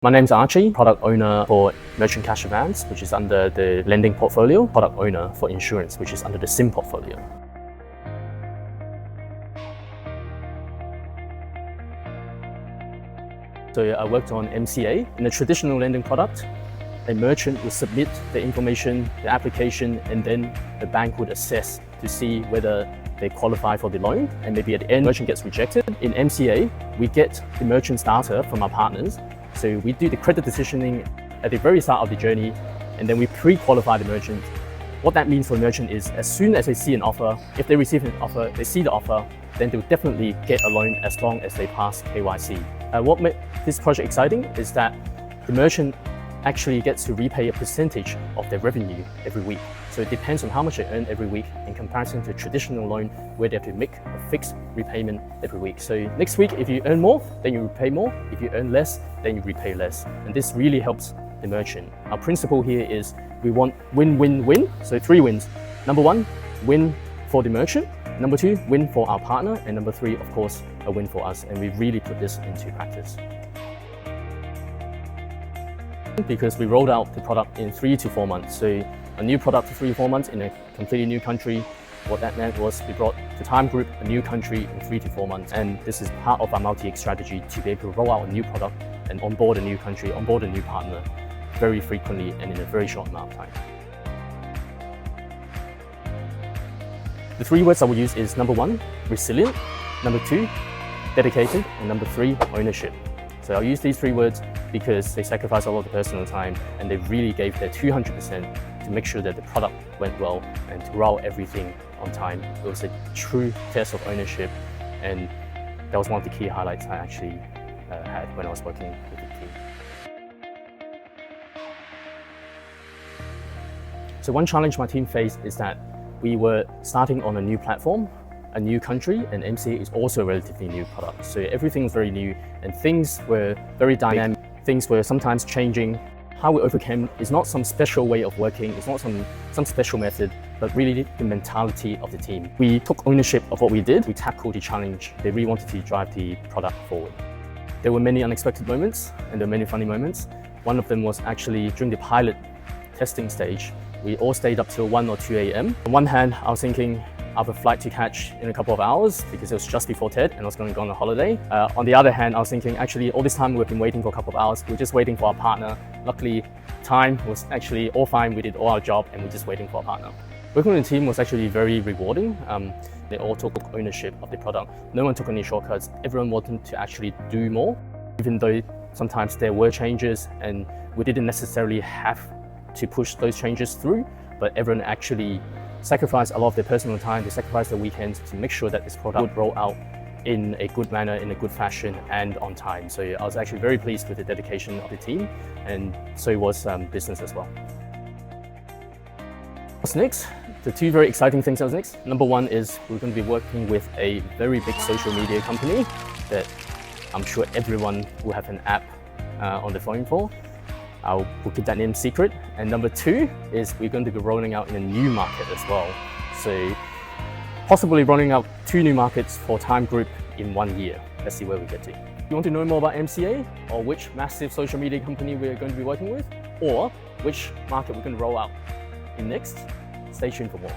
My name's Archie, product owner for merchant cash advance, which is under the lending portfolio, product owner for insurance, which is under the SIM portfolio. So I worked on MCA. In a traditional lending product, a merchant would submit the information, the application, and then the bank would assess to see whether they qualify for the loan, and maybe at the end, the merchant gets rejected. In MCA, we get the merchant's data from our partners. So we do the credit decisioning at the very start of the journey, and then we pre-qualify the merchant. What that means for the merchant is as soon as they see an offer, if they receive an offer, they see the offer, then they'll definitely get a loan as long as they pass KYC. What made this project exciting is that the merchant actually gets to repay a percentage of their revenue every week. So it depends on how much they earn every week in comparison to a traditional loan where they have to make a fixed repayment every week. So next week, if you earn more, then you repay more. If you earn less, then you repay less. And this really helps the merchant. Our principle here is we want win-win-win, so 3 wins. Number 1, win for the merchant. Number 2, win for our partner. And number 3, of course, a win for us. And we really put this into practice. Because we rolled out the product in 3 to 4 months. So a new product for 3 to 4 months in a completely new country. What that meant was we brought the Tyme Group a new country in 3 to 4 months. And this is part of our multi-X strategy to be able to roll out a new product and onboard a new country, onboard a new partner very frequently and in a very short amount of time. The 3 words I will use is number 1, resilient, number 2, dedicated, and number 3, ownership. So I'll use these 3 words because they sacrificed all of the personal time and they really gave their 200% to make sure that the product went well and to roll everything on time. It was a true test of ownership, and that was one of the key highlights I actually had when I was working with the team. So one challenge my team faced is that we were starting on a new platform, a new country, and MCA is also a relatively new product. So everything was very new and things were very dynamic. Things were sometimes changing. How we overcame is not some special way of working, it's not some special method, but really the mentality of the team. We took ownership of what we did. We tackled the challenge. They really wanted to drive the product forward. There were many unexpected moments and there were many funny moments. One of them was actually during the pilot testing stage. We all stayed up till 1 or 2 a.m. On one hand, I was thinking, I have a flight to catch in a couple of hours because it was just before TED and I was going to go on a holiday. On the other hand, I was thinking, actually, all this time we've been waiting for a couple of hours. We're just waiting for our partner. Luckily, Tyme was actually all fine. We did all our job and we're just waiting for our partner. Working with the team was actually very rewarding. They all took ownership of the product. No one took any shortcuts. Everyone wanted to actually do more, even though sometimes there were changes and we didn't necessarily have to push those changes through, but everyone actually sacrifice a lot of their personal time, they sacrifice their weekends to make sure that this product would roll out in a good manner, in a good fashion, and on time. So I was actually very pleased with the dedication of the team, and so was business as well. What's next? The 2 very exciting things that was next. Number 1 is we're going to be working with a very big social media company that I'm sure everyone will have an app on the phone for. We'll keep that name secret. And number 2 is we're going to be rolling out in a new market as well. So possibly rolling out 2 new markets for Tyme Group in 1 year. Let's see where we get to. If you want to know more about MCA or which massive social media company we're going to be working with, or which market we're going to roll out in next, stay tuned for more.